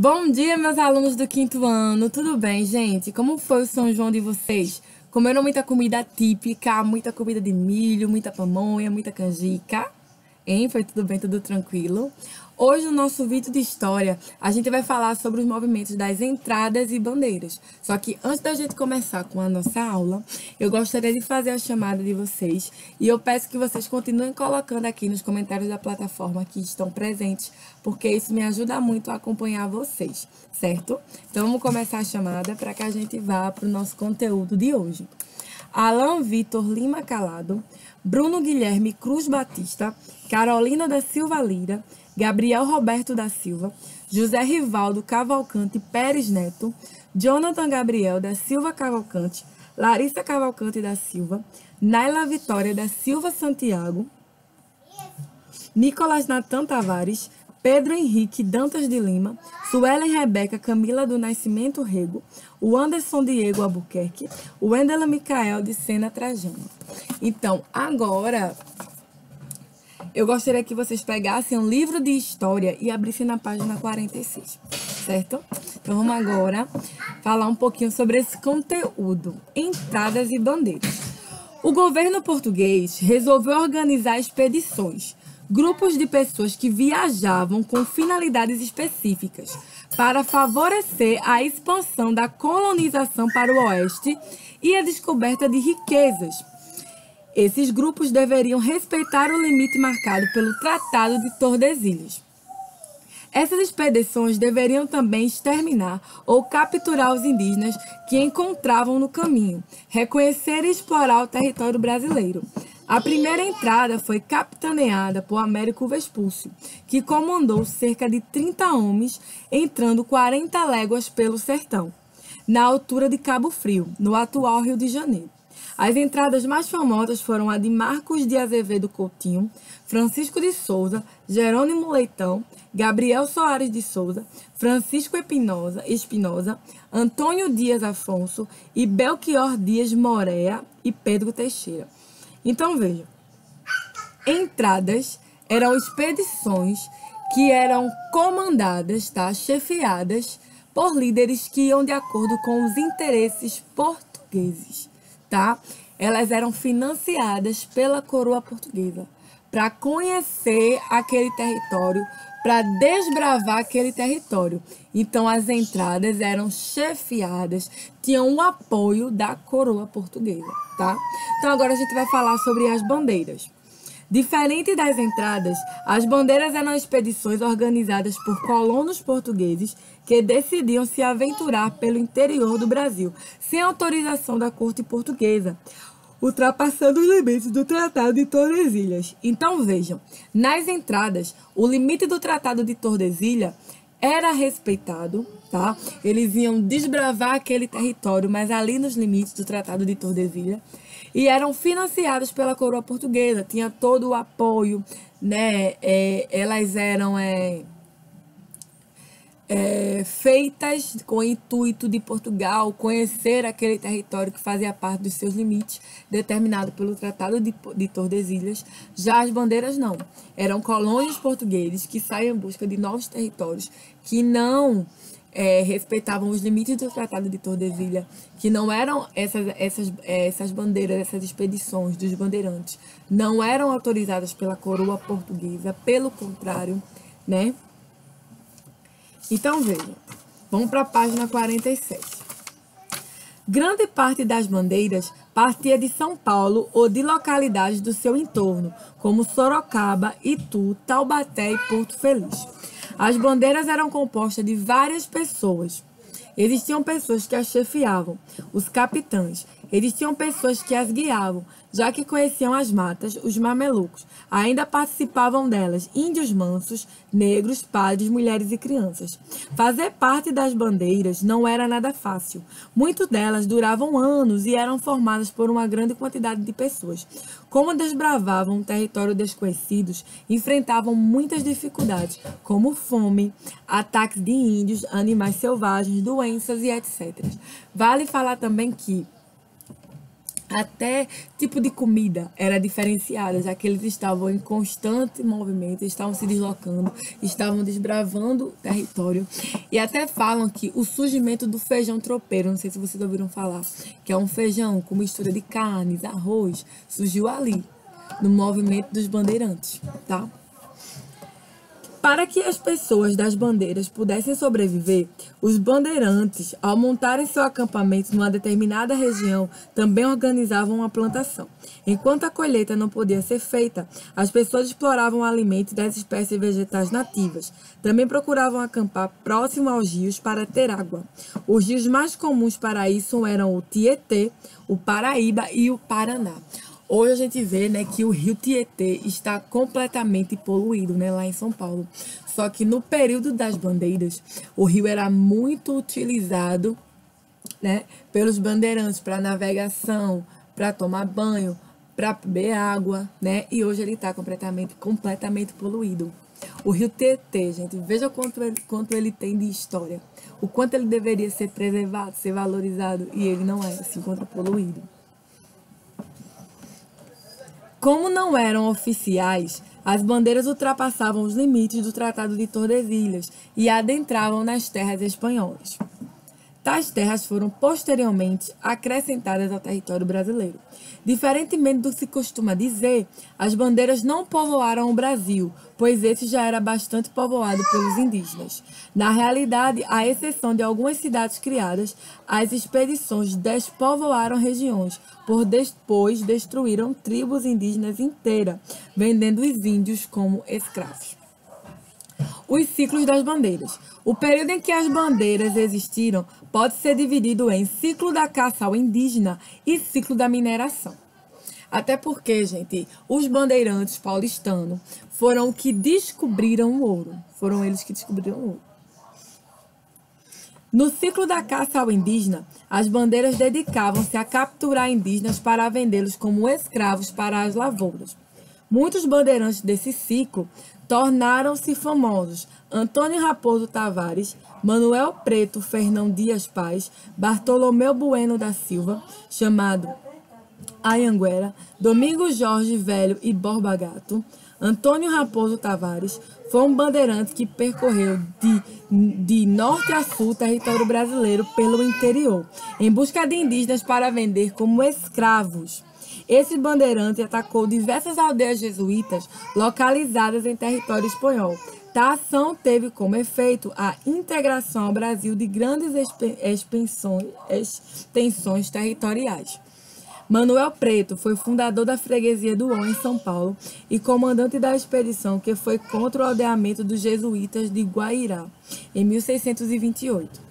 Bom dia, meus alunos do quinto ano. Tudo bem, gente? Como foi o São João de vocês? Comeram muita comida típica, muita comida de milho, muita pamonha, muita canjica? Hein? Foi tudo bem, tudo tranquilo? Hoje, no nosso vídeo de história, a gente vai falar sobre os movimentos das entradas e bandeiras. Só que antes da gente começar com a nossa aula, eu gostaria de fazer a chamada de vocês e eu peço que vocês continuem colocando aqui nos comentários da plataforma que estão presentes, porque isso me ajuda muito a acompanhar vocês, certo? Então, vamos começar a chamada para que a gente vá para o nosso conteúdo de hoje. Alan Vitor Lima Calado, Bruno Guilherme Cruz Batista, Carolina da Silva Lira, Gabriel Roberto da Silva, José Rivaldo Cavalcante Pérez Neto, Jonathan Gabriel da Silva Cavalcante, Larissa Cavalcante da Silva, Naila Vitória da Silva Santiago, Nicolas Natan Tavares, Pedro Henrique Dantas de Lima, Suelen Rebeca Camila do Nascimento Rego, o Anderson Diego Albuquerque, o Wendela Micael de Sena Trajano. Então, agora, eu gostaria que vocês pegassem um livro de história e abrissem na página 46, certo? Então, vamos agora falar um pouquinho sobre esse conteúdo, entradas e bandeiras. O governo português resolveu organizar expedições, grupos de pessoas que viajavam com finalidades específicas para favorecer a expansão da colonização para o oeste e a descoberta de riquezas. Esses grupos deveriam respeitar o limite marcado pelo Tratado de Tordesilhas. Essas expedições deveriam também exterminar ou capturar os indígenas que encontravam no caminho, reconhecer e explorar o território brasileiro. A primeira entrada foi capitaneada por Américo Vespúcio, que comandou cerca de 30 homens, entrando 40 léguas pelo sertão, na altura de Cabo Frio, no atual Rio de Janeiro. As entradas mais famosas foram a de Marcos de Azevedo Coutinho, Francisco de Souza, Jerônimo Leitão, Gabriel Soares de Souza, Francisco Espinosa, Antônio Dias Afonso e Belchior Dias Morea e Pedro Teixeira. Então, veja, entradas eram expedições que eram comandadas, chefiadas por líderes que iam de acordo com os interesses portugueses, tá? Elas eram financiadas pela coroa portuguesa para conhecer aquele território, para desbravar aquele território. Então, as entradas eram chefiadas, tinham o apoio da coroa portuguesa, tá? Então, agora a gente vai falar sobre as bandeiras. Diferente das entradas, as bandeiras eram expedições organizadas por colonos portugueses que decidiam se aventurar pelo interior do Brasil, sem autorização da corte portuguesa, ultrapassando os limites do Tratado de Tordesilhas. Então, vejam, nas entradas, o limite do Tratado de Tordesilhas era respeitado, tá? Eles iam desbravar aquele território, mas ali nos limites do Tratado de Tordesilhas, e eram financiados pela coroa portuguesa, tinha todo o apoio, né? Elas eram feitas com o intuito de Portugal conhecer aquele território que fazia parte dos seus limites, determinado pelo Tratado de Tordesilhas. Já as bandeiras não, eram colônias portugueses que saíam em busca de novos territórios, que não respeitavam os limites do Tratado de Tordesilhas, que não eram essas bandeiras, essas expedições dos bandeirantes, não eram autorizadas pela coroa portuguesa, pelo contrário, né? Então, vejam, vamos para a página 47. Grande parte das bandeiras partia de São Paulo ou de localidades do seu entorno, como Sorocaba, Itu, Taubaté e Porto Feliz. As bandeiras eram compostas de várias pessoas. Existiam pessoas que as chefiavam, os capitães. Existiam pessoas que as guiavam, já que conheciam as matas, os mamelucos. Ainda participavam delas índios mansos, negros, padres, mulheres e crianças. Fazer parte das bandeiras não era nada fácil. Muitas delas duravam anos e eram formadas por uma grande quantidade de pessoas. Como desbravavam um território desconhecido, enfrentavam muitas dificuldades, como fome, ataques de índios, animais selvagens, doenças e etc. Vale falar também que Até tipo de comida era diferenciada, já que eles estavam em constante movimento, estavam se deslocando, estavam desbravando o território. E até falam que o surgimento do feijão tropeiro, não sei se vocês ouviram falar, que é um feijão com mistura de carnes, arroz, surgiu ali, no movimento dos bandeirantes, tá? Para que as pessoas das bandeiras pudessem sobreviver, os bandeirantes, ao montarem seu acampamento numa determinada região, também organizavam uma plantação. Enquanto a colheita não podia ser feita, as pessoas exploravam alimentos das espécies vegetais nativas. Também procuravam acampar próximo aos rios para ter água. Os rios mais comuns para isso eram o Tietê, o Paraíba e o Paraná. Hoje a gente vê, né, que o rio Tietê está completamente poluído, né, lá em São Paulo. Só que no período das bandeiras, o rio era muito utilizado, né, pelos bandeirantes para navegação, para tomar banho, para beber água, né? E hoje ele está completamente poluído. O rio Tietê, gente, veja quanto ele tem de história. O quanto ele deveria ser preservado, ser valorizado, e ele não é, se encontra poluído. Como não eram oficiais, as bandeiras ultrapassavam os limites do Tratado de Tordesilhas e adentravam nas terras espanholas. Tais terras foram posteriormente acrescentadas ao território brasileiro. Diferentemente do que se costuma dizer, as bandeiras não povoaram o Brasil, pois esse já era bastante povoado pelos indígenas. Na realidade, à exceção de algumas cidades criadas, as expedições despovoaram regiões, por depois destruíram tribos indígenas inteiras, vendendo os índios como escravos. Os ciclos das bandeiras. O período em que as bandeiras existiram pode ser dividido em ciclo da caça ao indígena e ciclo da mineração. Até porque, gente, os bandeirantes paulistanos foram que descobriram o ouro. Foram eles que descobriram o ouro. No ciclo da caça ao indígena, as bandeiras dedicavam-se a capturar indígenas para vendê-los como escravos para as lavouras. Muitos bandeirantes desse ciclo tornaram-se famosos: Antônio Raposo Tavares, Manuel Preto Fernão Dias Paz, Bartolomeu Bueno da Silva, chamado Anhanguera, Domingos Jorge Velho e Borba Gato. Antônio Raposo Tavares foi um bandeirante que percorreu de norte a sul o território brasileiro pelo interior, em busca de indígenas para vender como escravos. Esse bandeirante atacou diversas aldeias jesuítas localizadas em território espanhol. Tal ação teve como efeito a integração ao Brasil de grandes extensões territoriais. Manuel Preto foi fundador da freguesia do Ó, em São Paulo, e comandante da expedição que foi contra o aldeamento dos jesuítas de Guairá, em 1628.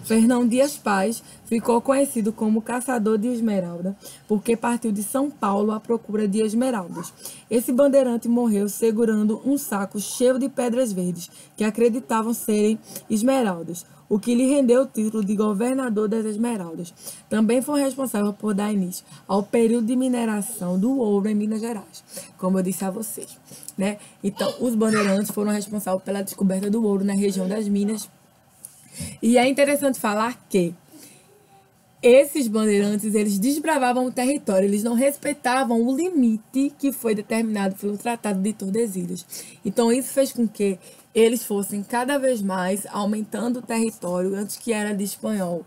Fernão Dias Paz ficou conhecido como caçador de esmeralda, porque partiu de São Paulo à procura de esmeraldas. Esse bandeirante morreu segurando um saco cheio de pedras verdes, que acreditavam serem esmeraldas, o que lhe rendeu o título de governador das esmeraldas. Também foi responsável por dar início ao período de mineração do ouro em Minas Gerais, como eu disse a vocês, né? Então, os bandeirantes foram responsáveis pela descoberta do ouro na região das Minas. E é interessante falar que esses bandeirantes, eles desbravavam o território, eles não respeitavam o limite que foi determinado pelo Tratado de Tordesilhas. Então, isso fez com que eles fossem cada vez mais aumentando o território, antes que era de espanhol,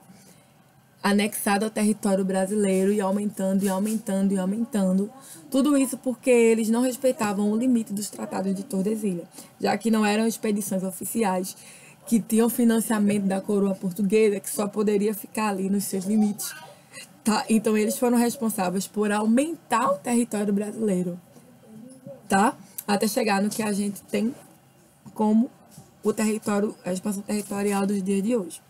anexado ao território brasileiro, e aumentando, e aumentando, e aumentando. Tudo isso porque eles não respeitavam o limite dos Tratados de Tordesilhas, já que não eram expedições oficiais, que tinham financiamento da coroa portuguesa, que só poderia ficar ali nos seus limites. Tá? Então, eles foram responsáveis por aumentar o território brasileiro, tá? Até chegar no que a gente tem como o território, a expansão territorial dos dias de hoje.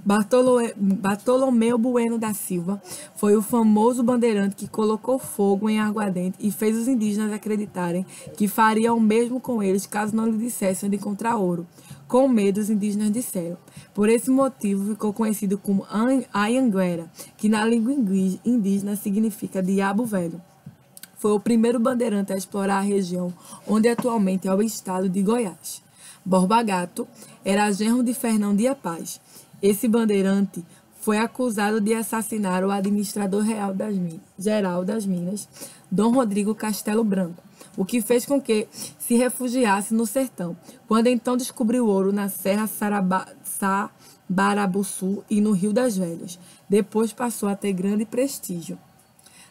Bartolomeu Bueno da Silva foi o famoso bandeirante que colocou fogo em Aguardente e fez os indígenas acreditarem que faria o mesmo com eles caso não lhe dissessem onde encontrar ouro. Com medo, os indígenas disseram. Por esse motivo, ficou conhecido como Anhanguera, que na língua indígena significa diabo velho. Foi o primeiro bandeirante a explorar a região onde atualmente é o estado de Goiás. Borba Gato era genro de Fernão Dias Paz. Esse bandeirante foi acusado de assassinar o administrador geral das Minas, Dom Rodrigo Castelo Branco, o que fez com que se refugiasse no sertão, quando então descobriu ouro na Serra Sabarabuçu e no Rio das Velhas. Depois passou a ter grande prestígio.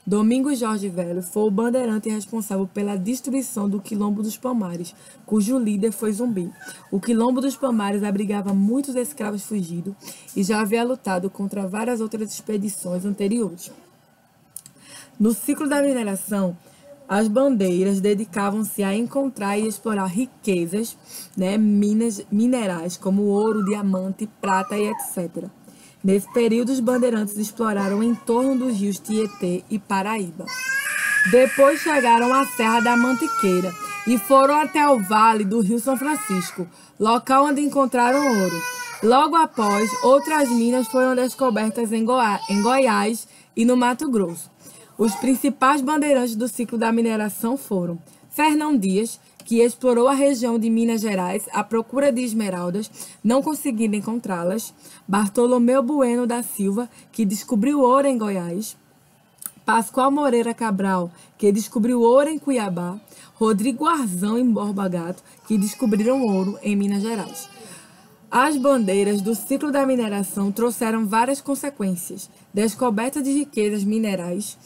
Domingos Jorge Velho foi o bandeirante responsável pela destruição do Quilombo dos Palmares, cujo líder foi Zumbi. O Quilombo dos Palmares abrigava muitos escravos fugidos e já havia lutado contra várias outras expedições anteriores. No ciclo da mineração, as bandeiras dedicavam-se a encontrar e explorar riquezas, minerais como ouro, diamante, prata e etc. Nesse período, os bandeirantes exploraram o entorno dos rios Tietê e Paraíba. Depois chegaram à Serra da Mantiqueira e foram até o vale do Rio São Francisco, local onde encontraram ouro. Logo após, outras minas foram descobertas em Goiás e no Mato Grosso. Os principais bandeirantes do ciclo da mineração foram Fernão Dias, que explorou a região de Minas Gerais à procura de esmeraldas, não conseguindo encontrá-las; Bartolomeu Bueno da Silva, que descobriu ouro em Goiás; Pascoal Moreira Cabral, que descobriu ouro em Cuiabá; Rodrigo Arzão e Borba Gato, que descobriram ouro em Minas Gerais. As bandeiras do ciclo da mineração trouxeram várias consequências: descoberta de riquezas minerais,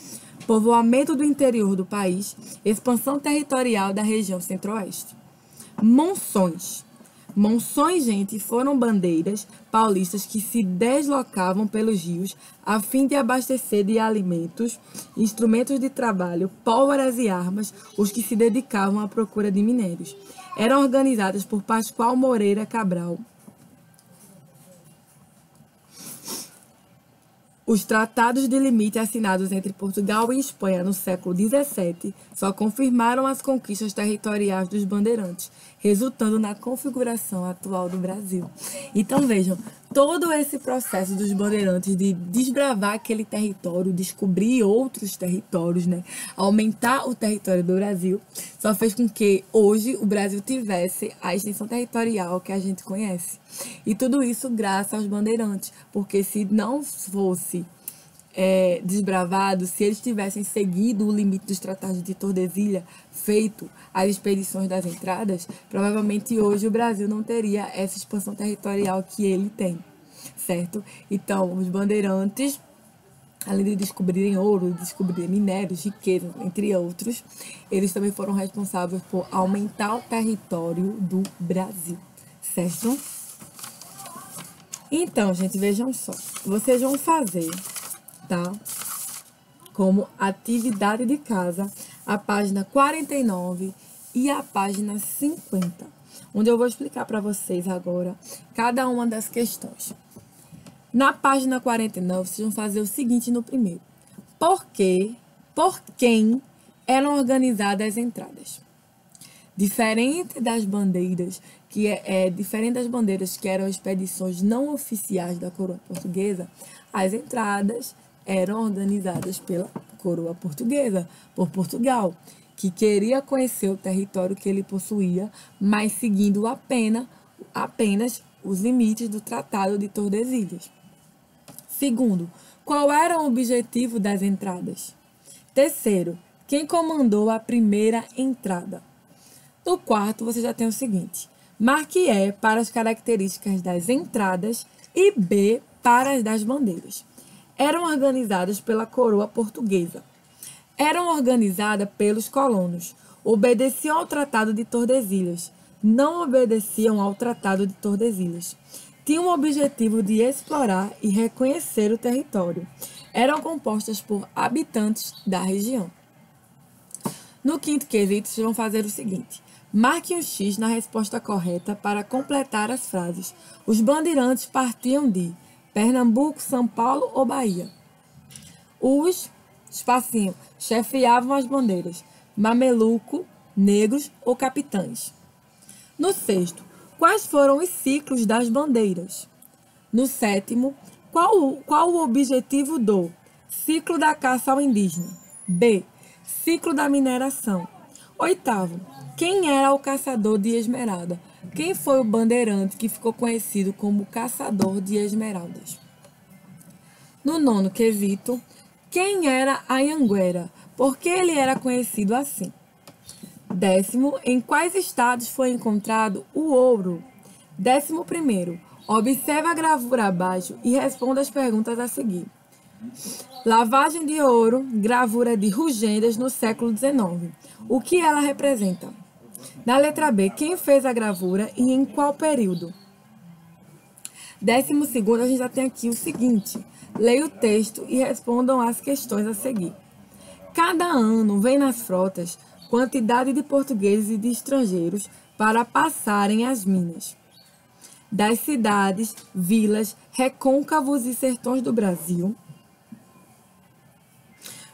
povoamento do interior do país, expansão territorial da região centro-oeste. Monções. Monções, gente, foram bandeiras paulistas que se deslocavam pelos rios a fim de abastecer de alimentos, instrumentos de trabalho, pólvoras e armas os que se dedicavam à procura de minérios. Eram organizadas por Pascoal Moreira Cabral. Os tratados de limite assinados entre Portugal e Espanha no século XVII só confirmaram as conquistas territoriais dos bandeirantes, resultando na configuração atual do Brasil. Então, vejam, todo esse processo dos bandeirantes de desbravar aquele território, descobrir outros territórios, aumentar o território do Brasil, só fez com que hoje o Brasil tivesse a extensão territorial que a gente conhece. E tudo isso graças aos bandeirantes, porque se não fosse desbravado, se eles tivessem seguido o limite dos tratados de Tordesilhas, feito as expedições das entradas, provavelmente hoje o Brasil não teria essa expansão territorial que ele tem, certo? Então, os bandeirantes, além de descobrirem ouro, descobrirem minérios, riquezas, entre outros, eles também foram responsáveis por aumentar o território do Brasil, certo? Então, gente, vejam só. Vocês vão fazer, tá? Como atividade de casa, a página 49 e a página 50, onde eu vou explicar para vocês agora cada uma das questões. Na página 49, vocês vão fazer o seguinte no primeiro. Por quem eram organizadas as entradas? Diferente das bandeiras, diferente das bandeiras que eram expedições não oficiais da coroa portuguesa, as entradas eram organizadas pela coroa portuguesa, por Portugal, que queria conhecer o território que ele possuía, mas seguindo apenas os limites do Tratado de Tordesilhas. Segundo, qual era o objetivo das entradas? Terceiro, quem comandou a primeira entrada? No quarto, você já tem o seguinte: marque E para as características das entradas e B para as das bandeiras. Eram organizadas pela coroa portuguesa. Eram organizadas pelos colonos. Obedeciam ao Tratado de Tordesilhas. Não obedeciam ao Tratado de Tordesilhas. Tinham o objetivo de explorar e reconhecer o território. Eram compostas por habitantes da região. No quinto quesito, vocês vão fazer o seguinte: marque um X na resposta correta para completar as frases. Os bandeirantes partiam de Pernambuco, São Paulo ou Bahia. Os, espacinho, chefiavam as bandeiras. Mameluco, negros ou capitães. No sexto, quais foram os ciclos das bandeiras? No sétimo, qual o objetivo do ciclo da caça ao indígena? B. Ciclo da mineração. Oitavo, quem era o caçador de esmeralda? Quem foi o bandeirante que ficou conhecido como caçador de esmeraldas? No nono quesito, quem era Anhanguera? Por que ele era conhecido assim? 10º, em quais estados foi encontrado o ouro? 11º, observe a gravura abaixo e responda as perguntas a seguir. Lavagem de ouro, gravura de Rugendas no século XIX. O que ela representa? Na letra B, quem fez a gravura e em qual período? 12º, a gente já tem aqui o seguinte. Leia o texto e respondam as questões a seguir. Cada ano vem nas frotas quantidade de portugueses e de estrangeiros para passarem as minas das cidades, vilas, recôncavos e sertões do Brasil.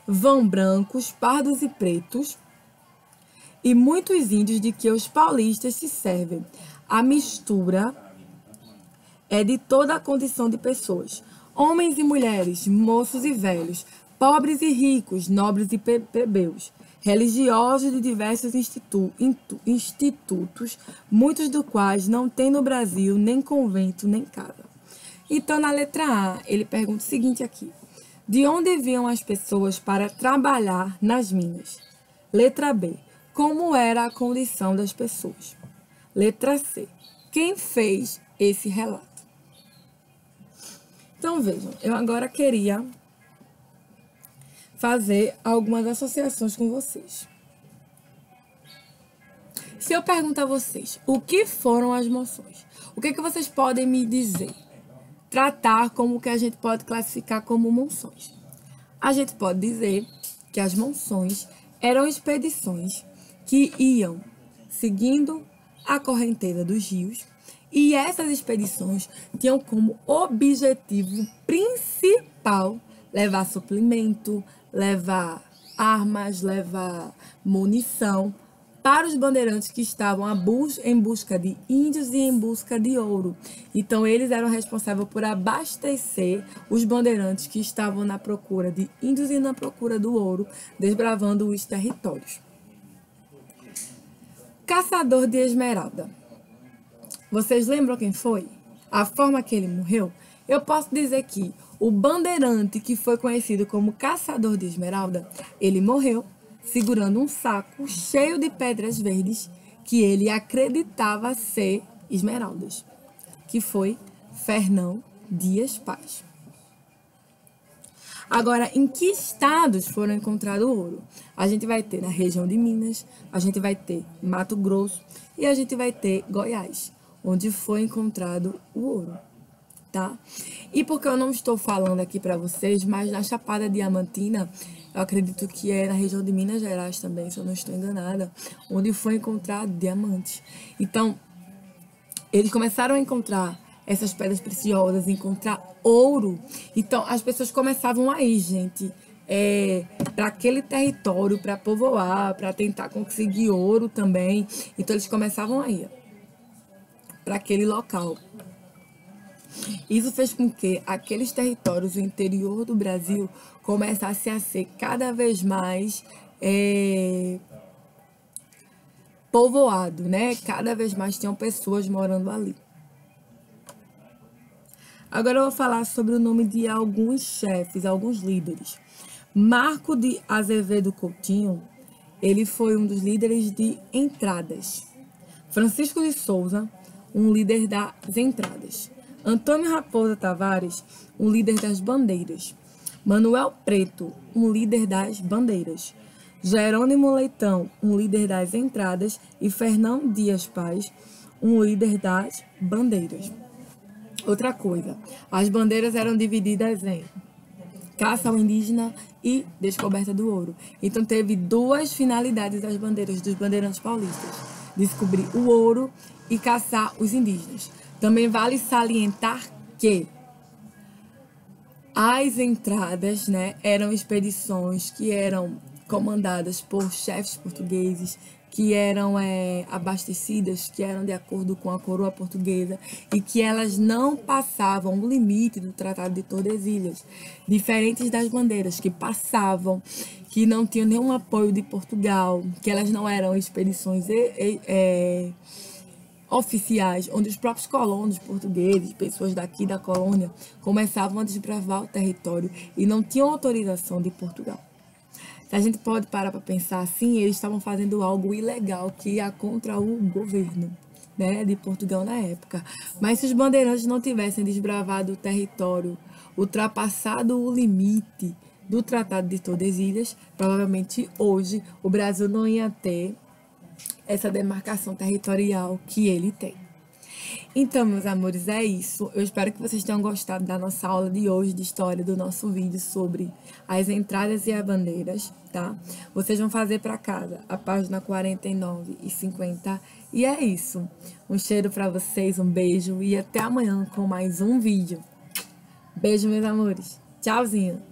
Vão brancos, pardos e pretos, e muitos índios de que os paulistas se servem. A mistura é de toda a condição de pessoas, homens e mulheres, moços e velhos, pobres e ricos, nobres e plebeus, religiosos de diversos institutos, muitos dos quais não têm no Brasil nem convento nem casa. Então, na letra A, ele pergunta o seguinte aqui. De onde vinham as pessoas para trabalhar nas minas? Letra B. Como era a condição das pessoas? Letra C. Quem fez esse relato? Então, vejam, eu agora queria fazer algumas associações com vocês. Se eu perguntar a vocês, o que foram as monções? O que vocês podem me dizer? Tratar como que a gente pode classificar como monções. A gente pode dizer que as monções eram expedições que iam seguindo a correnteza dos rios, e essas expedições tinham como objetivo principal levar suplemento, levar armas, levar munição para os bandeirantes que estavam em busca de índios e em busca de ouro. Então, eles eram responsáveis por abastecer os bandeirantes que estavam na procura de índios e na procura do ouro, desbravando os territórios. Caçador de esmeralda. Vocês lembram quem foi? A forma que ele morreu? Eu posso dizer que o bandeirante que foi conhecido como Caçador de Esmeralda, ele morreu segurando um saco cheio de pedras verdes que ele acreditava ser esmeraldas, que foi Fernão Dias Paz. Agora, em que estados foram encontrado o ouro? A gente vai ter na região de Minas, a gente vai ter Mato Grosso e a gente vai ter Goiás, onde foi encontrado o ouro. Tá? E porque eu não estou falando aqui para vocês, mas na Chapada Diamantina, eu acredito que é na região de Minas Gerais também, se eu não estou enganada, onde foi encontrado diamantes. Então, eles começaram a encontrar essas pedras preciosas, encontrar ouro. Então, as pessoas começavam a ir, gente, para aquele território, para povoar, para tentar conseguir ouro também. Então, eles começavam a ir para aquele local. Isso fez com que aqueles territórios do interior do Brasil começassem a ser cada vez mais povoado, né? Cada vez mais tinham pessoas morando ali. Agora eu vou falar sobre o nome de alguns chefes, alguns líderes. Marco de Azevedo Coutinho, ele foi um dos líderes de entradas. Francisco de Souza, um líder das entradas. Antônio Raposa Tavares, um líder das bandeiras. Manuel Preto, um líder das bandeiras. Jerônimo Leitão, um líder das entradas. E Fernão Dias Paz, um líder das bandeiras. Outra coisa, as bandeiras eram divididas em caça ao indígena e descoberta do ouro. Então, teve duas finalidades das bandeiras, dos bandeirantes paulistas: descobrir o ouro e caçar os indígenas. Também vale salientar que as entradas, né, eram expedições que eram comandadas por chefes portugueses, que eram abastecidas, que eram de acordo com a coroa portuguesa e que elas não passavam o limite do Tratado de Tordesilhas, diferentes das bandeiras que passavam, que não tinham nenhum apoio de Portugal, que elas não eram expedições oficiais, onde os próprios colonos portugueses, pessoas daqui da colônia, começavam a desbravar o território e não tinham autorização de Portugal. Se a gente pode parar para pensar assim, eles estavam fazendo algo ilegal que ia contra o governo, né, de Portugal na época. Mas se os bandeirantes não tivessem desbravado o território, ultrapassado o limite do Tratado de Tordesilhas, provavelmente hoje o Brasil não ia ter essa demarcação territorial que ele tem. Então, meus amores, é isso. Eu espero que vocês tenham gostado da nossa aula de hoje de história, do nosso vídeo sobre as entradas e as bandeiras, tá? Vocês vão fazer para casa a página 49 e 50. E é isso. Um cheiro para vocês, um beijo e até amanhã com mais um vídeo. Beijo, meus amores. Tchauzinho.